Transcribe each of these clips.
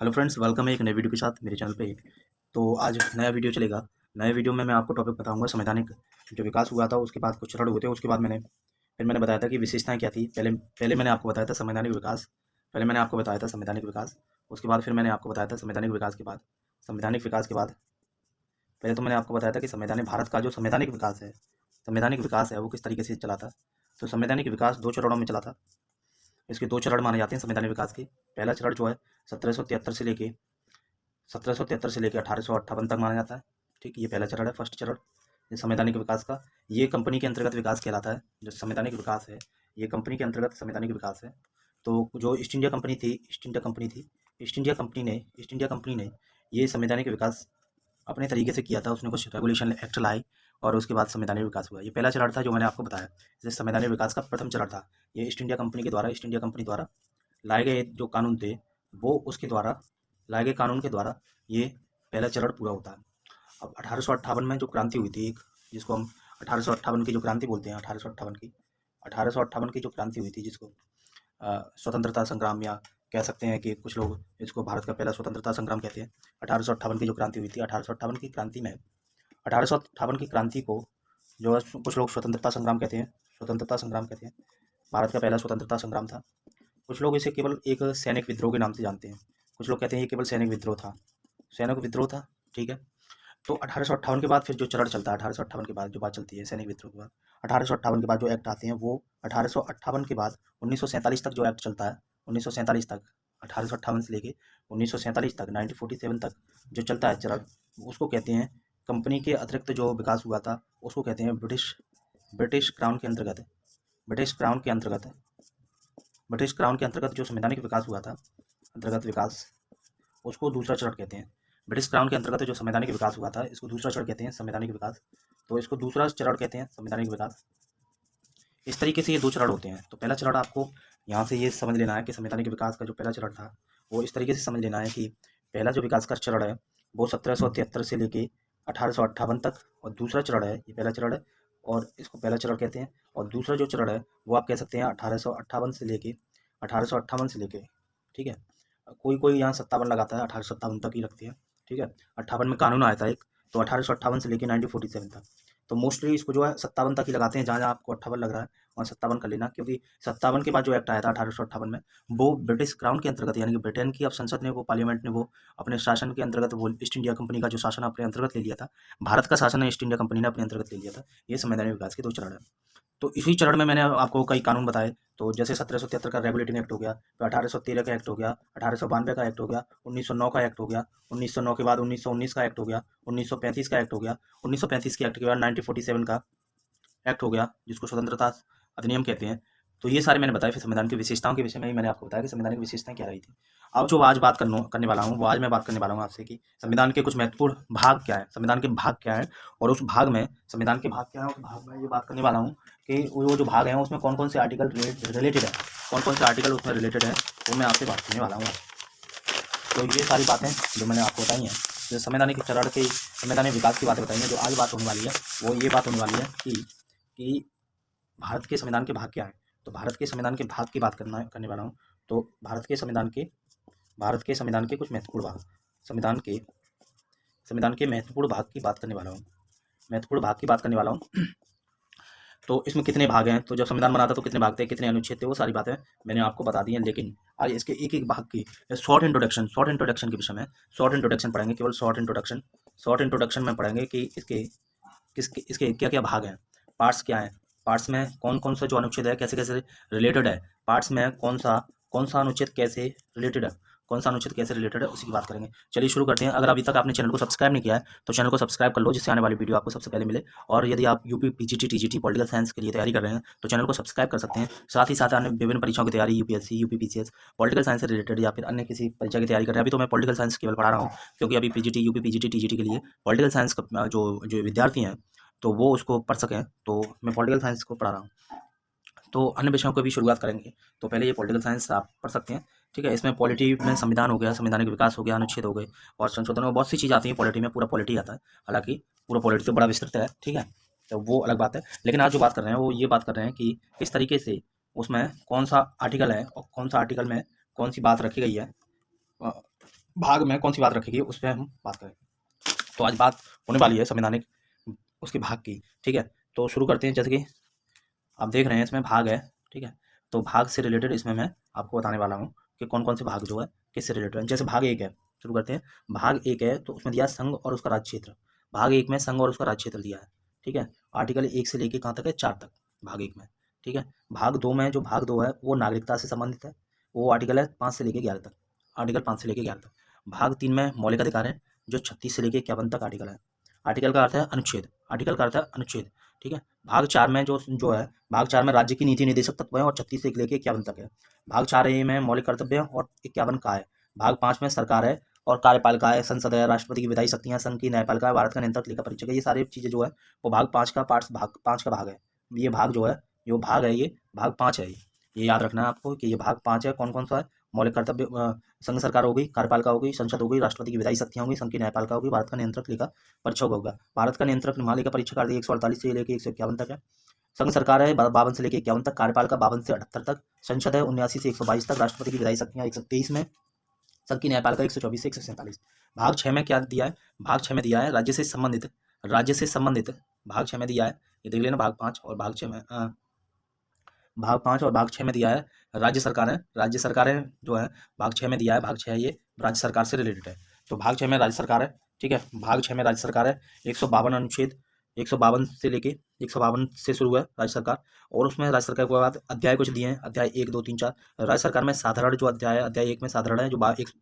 Hello friends, welcome है एक नए वीडियो के साथ मेरे चैनल पे। तो आज नया वीडियो चलेगा। नए वीडियो में मैं आपको टॉपिक बताऊंगा संवैधानिक जो विकास हुआ था, उसके बाद कुछ चरण हुए थे, उसके बाद मैंने बताया था कि विशेषताएं क्या थी। पहले पहले मैंने आपको बताया था संवैधानिक विकास। पहले मैंने आपको बताया था संवैधानिक विकास। उसके बाद फिर मैंने आपको बताया था संवैधानिक विकास के बाद संवैधानिक विकास के बाद पहले तो मैंने आपको बताया था कि संवैधानिक भारत का जो संवैधानिक विकास है वो किस तरीके से चला था। तो संवैधानिक विकास 2 चरणों में चला था। इसके 2 चरण माने जाते हैं संवैधानिक विकास के। पहला चरण जो है 1773 से लेके 1858 तक माना जाता है। ठीक, ये पहला चरण है, फर्स्ट चरण ये संवैधानिक विकास का। ये कंपनी के अंतर्गत विकास कहलाता है। जो संवैधानिक विकास है ये कंपनी के अंतर्गत संवैधानिक विकास है। तो जो ईस्ट इंडिया कंपनी ने ये संवैधानिक विकास अपने तरीके से किया था। उसने कुछ रेगुलेशन एक्ट लाए और उसके बाद संवैधानिक विकास हुआ। ये पहला चरण था जो मैंने आपको बताया। जैसे संवैधानिक विकास का प्रथम चरण था, ये ईस्ट इंडिया कंपनी द्वारा लाए गए जो कानून थे, वो उसके द्वारा लाए गए कानून के द्वारा ये पहला चरण पूरा होता है। अब 1858 में जो क्रांति हुई थी एक, जिसको हम 1858 की जो क्रांति बोलते हैं, 1858 की जो क्रांति हुई थी, जिसको स्वतंत्रता संग्राम या कह सकते हैं कि कुछ लोग इसको भारत का पहला स्वतंत्रता संग्राम कहते हैं। 1858 की जो क्रांति हुई थी, 1858 की क्रांति को जो है कुछ लोग स्वतंत्रता संग्राम कहते हैं। भारत का पहला स्वतंत्रता संग्राम था। कुछ लोग इसे केवल एक सैनिक विद्रोह के नाम से जानते हैं। कुछ लोग कहते हैं ये केवल सैनिक विद्रोह था। ठीक है। तो 1858 के बाद फिर जो चरण चलता है, 1858 के बाद जो बात चलती है सैनिक विद्रोह के बाद, 1858 के बाद जो एक्ट आते हैं वो 1858 के बाद 1947 तक जो एक्ट चलता है, 1947 तक, 1858 से लेके 1947 तक, 1947 तक जो चलता है चरण, उसको कहते हैं कंपनी के अतिरिक्त जो विकास हुआ था उसको कहते हैं ब्रिटिश क्राउन के अंतर्गत ब्रिटिश क्राउन के अंतर्गत ब्रिटिश क्राउन के अंतर्गत जो संवैधानिक विकास हुआ था, अंतर्गत विकास, उसको दूसरा चरण कहते हैं। ब्रिटिश क्राउन के अंतर्गत जो संवैधानिक विकास हुआ था, इसको दूसरा चरण कहते हैं संवैधानिक विकास। तो इसको दूसरा चरण कहते हैं संवैधानिक विकास। इस तरीके से ये 2 चरण होते हैं। तो पहला चरण आपको यहाँ से ये समझ लेना है कि संवैधानिक विकास का जो पहला चरण था वो इस तरीके से समझ लेना है कि पहला जो विकास का चरण है वो 1773 से लेके 1858 तक, और दूसरा चरण है, ये पहला चरण है और इसको पहला चरण कहते हैं। और दूसरा जो चरण है वो आप कह सकते हैं 1858 से लेके, ठीक है। कोई कोई यहाँ 57 लगाता है, 1857 तक ही रखते हैं। ठीक है। 58 में कानून आया था एक, तो 1858 से लेके 1947 तक। तो मोस्टली इसको जो है 57 तक ही लगाते हैं। जहाँ जहाँ आपको 58 लग रहा है वहाँ 57 कर लेना, क्योंकि 57 के बाद जो एक्ट आया था 1858 में, वो ब्रिटिश क्राउन के अंतर्गत, यानी कि ब्रिटेन की अब संसद ने, वो पार्लियामेंट ने, वो अपने शासन के अंतर्गत, वो ईस्ट इंडिया कंपनी का जो शासन अपने अंतर्गत ले लिया था। भारत का शासन ईस्ट इंडिया कंपनी ने अपने अंतर्गत ले लिया था। ये संवैधानिक विकास के 2 चरण है। तो इसी चरण में मैंने आपको कई कानून बताए। तो जैसे 1773 का रेगुलेटिंग एक्ट हो गया, फिर 1813 का एक्ट हो गया, 1892 का एक्ट हो गया, 1909 का एक्ट हो गया, 1909 के बाद 1919 का एक्ट हो गया, 1935 का एक्ट हो गया, 1935 के एक्ट के बाद 1947 का एक्ट हो गया, जिसको स्वतंत्रता अधिनियम कहते हैं। तो ये सारे मैंने बताए। फिर संविधान की विशेषताओं के विषय में ही मैंने आपको बताया कि संविधान की विशेषताएं क्या रही थी। अब जो आज बात करने वाला हूँ, वो आज मैं बात करने वाला हूँ आपसे कि संविधान के कुछ महत्वपूर्ण भाग क्या है, संविधान के भाग क्या है, और उस भाग में संविधान के भाग क्या है, उस भाग में ये बात करने वाला हूँ कि वो जो भाग हैं उसमें कौन कौन से आर्टिकल रिलेटेड है, कौन कौन से आर्टिकल उसमें रिलेटेड है, वो मैं आपसे बात करने वाला हूँ। तो ये सारी बातें जो मैंने आपको बताई हैं, जो संवैधानिक चरण के संवैधानिक विकास की बातें बताई हैं, जो आज बात होने वाली है वो ये बात होने वाली है कि भारत के संविधान के भाग क्या हैं। तो भारत के संविधान के भाग की बात करने वाला हूँ। तो भारत के संविधान के कुछ महत्वपूर्ण भाग, संविधान के महत्वपूर्ण भाग की बात करने वाला हूँ। तो इसमें कितने भाग हैं, तो जब संविधान बना था तो कितने भाग थे, कितने अनुच्छेद थे, वो सारी बातें मैंने आपको बता दी हैं। लेकिन आज इसके एक एक भाग की शॉर्ट इंट्रोडक्शन के विषय में शॉर्ट इंट्रोडक्शन पढ़ेंगे, केवल शॉर्ट इंट्रोडक्शन में पढ़ेंगे कि इसके क्या क्या भाग हैं, पार्ट्स क्या हैं, पार्ट्स में कौन कौन सा जो अनुच्छेद है कैसे कैसे रिलेटेड है, पार्ट्स में कौन सा अनुच्छेद कैसे रिलेटेड है, उसी की बात करेंगे। चलिए शुरू करते हैं। अगर अभी तक आपने चैनल को सब्सक्राइब नहीं किया है तो चैनल को सब्सक्राइब कर लो, जिससे आने वाली वीडियो आपको सबसे पहले मिले। और यदि आप UP PGT TGT political science के लिए तैयारी कर रहे हैं तो चैनल को सब्सक्राइब कर सकते हैं। साथ ही साथ अन्य विभिन्न परीक्षाओं की तैयारी, UPSC, UP PCS, political science से रिलेटेड या फिर अन्य किसी परीक्षा की तैयारी कर रहे हैं। अभी तो मैं पॉलिटिकल साइंस केवल पढ़ा रहा हूँ, क्योंकि अभी पीजीटी, यूपी पीजीटी टीजीटी के लिए पॉलिटिकल साइंस का जो विद्यार्थी हैं तो वो उसको पढ़ सकें, तो मैं पॉलिटिकल साइंस को पढ़ा रहा हूँ। तो अन्य विषयों को भी शुरुआत करेंगे। तो पहले ये पॉलिटिकल साइंस आप पढ़ सकते हैं। ठीक है। इसमें पॉलिटी में संविधान हो गया, संवैधानिक विकास हो गया, अनुच्छेद हो गए, और संशोधन में बहुत सी चीज़ आती हैं। पॉलिटी में पूरा पॉलिटी आता है, हालांकि पूरा पॉलिटी तो बड़ा विस्तृत है। ठीक है। तो वो अलग बात है। लेकिन आज जो बात कर रहे हैं वो ये बात कर रहे हैं कि किस तरीके से उसमें कौन सा आर्टिकल है और कौन सा आर्टिकल में कौन सी बात रखी गई है, भाग में कौन सी बात रखेगी उस पर हम बात करें। तो आज बात होने वाली है संवैधानिक उसके भाग की, ठीक है। तो शुरू करते हैं। जैसे कि आप देख रहे हैं इसमें भाग है, ठीक है। तो भाग से रिलेटेड इसमें मैं आपको बताने वाला हूँ कि कौन कौन से भाग जो है किससे रिलेटेड है। जैसे भाग एक है, शुरू करते हैं। भाग एक है तो उसमें दिया है संघ और उसका राज्य क्षेत्र। भाग एक में संघ और उसका राज्य क्षेत्र दिया है, ठीक है। आर्टिकल 1 से लेके कहाँ तक है, 4 तक भाग एक में, ठीक है। भाग दो में, जो भाग दो है वो नागरिकता से संबंधित है, वो आर्टिकल है 5 से लेके 11 तक, आर्टिकल 5 से लेके 11 तक। भाग 3 में मौलिक अधिकार है, जो 36 से लेके 51 तक आर्टिकल है। आर्टिकल का अर्थ है अनुच्छेद, आर्टिकल का अर्थ है अनुच्छेद, ठीक है। भाग 4 में जो है, भाग 4 में राज्य की नीति निर्देशक तत्व है और 36 से लेके 51 तक है। भाग 4 ए में मौलिक कर्तव्य और 51 का है। भाग 5 में सरकार है और कार्यपालिका है, संसद है, राष्ट्रपति की विधायी शक्तियां, संघ की न्यायपालिका है, भारत का नियंत्रक, लेखा परीक्षक है। ये सारी चीज़ें जो है वो भाग 5 का पार्ट, भाग 5 का भाग है। ये भाग जो है, जो भाग है ये भाग 5 है। ये याद रखना है आपको कि ये भाग 5 है। कौन कौन सा है, मौलिक कर्तव्य, संघ सरकार हो गई, कार्यपालिका हो गई, संसद हो गई, राष्ट्रपति की विधायी शक्तियां होगी, संघ की न्यायपालिका होगी, भारत का नियंत्रक, लेखा परीक्षक होगा। भारत का नियंत्रक महालेखा परीक्षक आर्टिकल 148 से लेकर 151 तक है। संघ सरकार है 52 से लेकर 51 तक, कार्यपालिका 52 से 78 तक, संसद है 79 से 122 तक, राष्ट्रपति की विधायी शक्तियां 123 में, संघ की न्यायपालिका 124 से 147। भाग 6 में क्या दिया है, भाग 6 में दिया है राज्य से संबंधित, राज्य से संबंधित भाग 6 में दिया है। ये देख लेना, भाग 5 और भाग 6 में, भाग 5 और भाग 6 में दिया है राज्य सरकार है, राज्य सरकारें जो है भाग 6 में दिया है। भाग 6 ये राज्य सरकार से रिलेटेड है। तो भाग 6 में राज्य सरकार है, ठीक है। भाग 6 में राज्य सरकार है, 152 अनुच्छेद, 152 से लेके 152 से शुरू है राज्य सरकार। और उसमें राज्य सरकार के बाद अध्याय कुछ दिए हैं, अध्याय 1, 2, 3, 4। राज्य सरकार में साधारण जो अध्याय है, अध्याय 1 में साधारण है, जो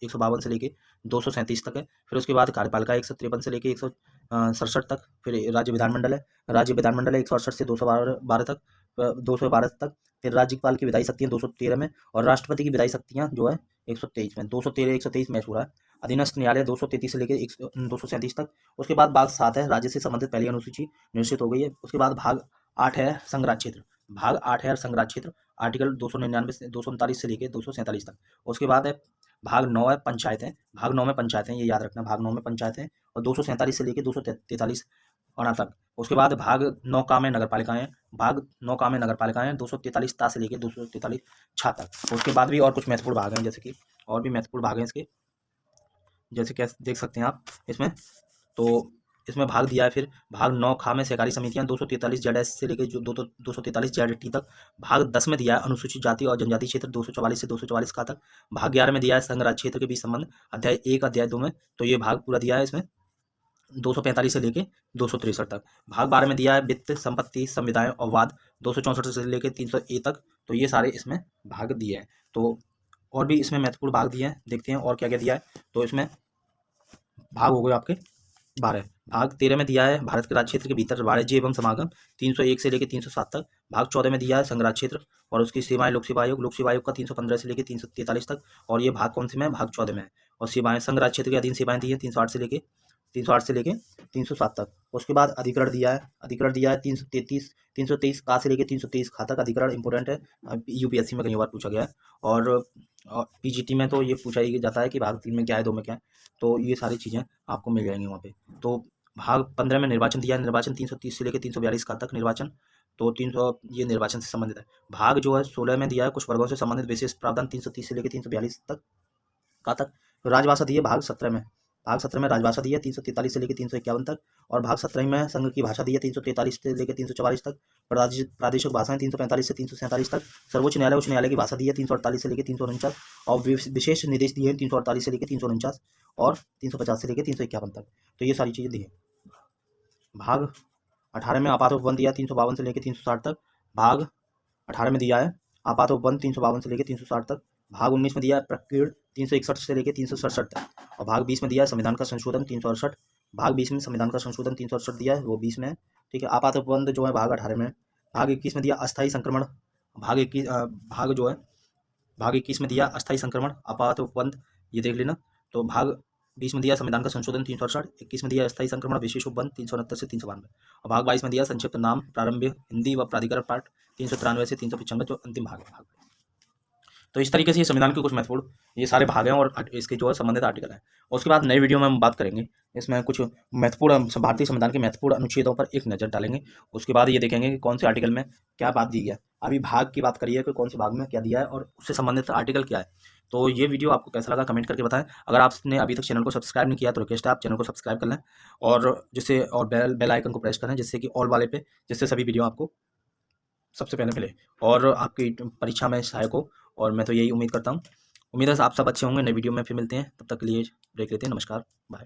152 से लेके 237 तक है। फिर उसके बाद कार्यपालिका 153 से लेके 167 तक। फिर राज्य विधानमंडल है, राज्य विधानमंडल है 168 से 212 तक, 212 तक। फिर राज्यपाल की विधायी शक्तियाँ 213 में, और राष्ट्रपति की विधायी शक्तियाँ जो है 123 में, 213 123 मैच हो रहा है। अधीनस्थ न्यायालय 233 से लेकर 237 तक। उसके बाद भाग 7 है, राज्य से संबंधित पहली अनुसूची निश्चित हो गई है। उसके बाद भाग 8 है संघ राज्य क्षेत्र, भाग 8 है संघ राज्य क्षेत्र, आर्टिकल 299 से 239 से लेकर 247 तक। उसके बाद है भाग 9 है पंचायतें, भाग 9 में पंचायतें, ये याद रखना, भाग 9 में पंचायतें, और 247 से लेकर 243 और तक। उसके बाद भाग 9 का में नगर पालिकाएं, भाग 9 का में नगर पालिकाएं 243 ता से लेकर 243 छा तक। उसके बाद भी और कुछ महत्वपूर्ण भाग हैं, जैसे कि और भी महत्वपूर्ण भाग हैं इसके, जैसे कैसे देख सकते हैं आप इसमें। तो इसमें भाग दिया है फिर भाग 9 खा में सहकारी समितियां 243 जेड से लेकर जो 243 जेड टी तक। भाग 10 में दिया है अनुसूचित जाति और जनजाति क्षेत्र 244 से 244 का तक। भाग 11 में दिया है संघ राज्य क्षेत्र के बीच संबंध, अध्याय 1 अध्याय 2 में। तो ये भाग पूरा दिया है इसमें 245 से लेके 263 तक। भाग 12 में दिया है वित्त, संपत्ति, संविदाएं और वाद 264 से लेके 300 तक। तो ये सारे इसमें भाग दिए हैं। तो और भी इसमें महत्वपूर्ण भाग दिए हैं, देखते हैं और क्या क्या दिया है। तो इसमें भाग हो गए आपके 12। भाग 13 में दिया है भारत के राज्य क्षेत्र के भीतर वाणिज्य एवं समागम 301 से लेकर 307 तक। भाग 14 में दिया है संघ राज्य क्षेत्र और उसकी सीमाएं, लोक सेवा आयोग, लोक सेवा आयोग का 315 से लेकर 343 तक। और ये भाग कौन से में है, भाग 14 में है। और सेवाएं, संघ राज्य क्षेत्र के अधीन सेवाएं दी है 308 से लेकर 307 तक। उसके बाद अधिकरण दिया है, अधिकरण दिया है 323 का से लेकर 323 खा तक। अधिकरण इंपॉर्टेंट है, यूपीएससी में कई बार पूछा गया है, और पीजीटी में तो ये पूछा ही जाता है कि भाग 3 में क्या है, 2 में क्या है। तो ये सारी चीज़ें आपको मिल जाएंगी वहाँ पे। तो भाग 15 में निर्वाचन दिया है, निर्वाचन 330 से लेकर 342 का तक निर्वाचन। तो 300 ये निर्वाचन से संबंधित है। भाग जो है 16 में दिया है कुछ वर्गों से संबंधित विशेष प्रावधान 330 से लेकर 342 तक का तक। राजभाषा दी है भाग 17 में, भाग 17 में राजभाषा दी है 343 से लेकर 351 तक। और भाग 17 में संघ की भाषा दी है 343 से लेकर 344 तक। प्रादेशिक भाषाएं 345 से 347 तक। सर्वोच्च न्यायालय, उच्च न्यायालय की भाषा दी है 348 से लेकर 349। और विशेष निर्देश दिए हैं 348 से लेकर 349 और 350 से लेकर 351 तक। तो ये सारी चीज़ें दी है। भाग 18 में आपात उपबंध दिया 352 से लेकर 360 तक। भाग 18 में दिया है आपात उपबंध 352 से लेकर 360 तक। भाग 19 में दिया है प्रकीर्ण 361 से लेकर 367 तक। और भाग 20 में दिया है संविधान का संशोधन 368। भाग 20 में संविधान का संशोधन 368 दिया है, वो 20 में है, ठीक है। आपात उपबंध जो है भाग 18 में। भाग 21 में दिया अस्थायी संक्रमण, भाग 21 भाग जो है भाग 21 में दिया अस्थायी संक्रमण आपात उपबंध, ये देख लेना। तो भाग 20 में दिया संविधान का संशोधन 368, 21 में दिया अस्थायी संक्रमण विशेष उपबंध 369 से 392। और भाग 22 में दिया संक्षिप्त नाम प्रारंभ हिंदी व प्राधिकरण पाठ 393 से 395, जो अंतिम भाग है। तो इस तरीके से ये संविधान के कुछ महत्वपूर्ण ये सारे भाग हैं और इसके जो है संबंधित आर्टिकल हैं। और उसके बाद नई वीडियो में हम बात करेंगे, इसमें कुछ महत्वपूर्ण भारतीय संविधान के महत्वपूर्ण अनुच्छेदों पर एक नज़र डालेंगे। उसके बाद ये देखेंगे कि कौन से आर्टिकल में क्या बात दी है। अभी भाग की बात करिए कि कौन से भाग में क्या दिया है और उससे संबंधित आर्टिकल क्या है। तो ये वीडियो आपको कैसा लगा कमेंट करके बताएं। अगर आपने अभी तक चैनल को सब्सक्राइब नहीं किया तो रिक्वेस्ट है आप चैनल को सब्सक्राइब कर लें और जिससे और बेल आइकन को प्रेस करें जिससे कि ऑल वाले पे, जिससे सभी वीडियो आपको सबसे पहले मिले और आपकी परीक्षा में सहायक हो। और मैं तो यही उम्मीद करता हूँ। उम्मीद है आप सब अच्छे होंगे। नई वीडियो में फिर मिलते हैं, तब तक के लिए ब्रेक लेते हैं। नमस्कार, बाय।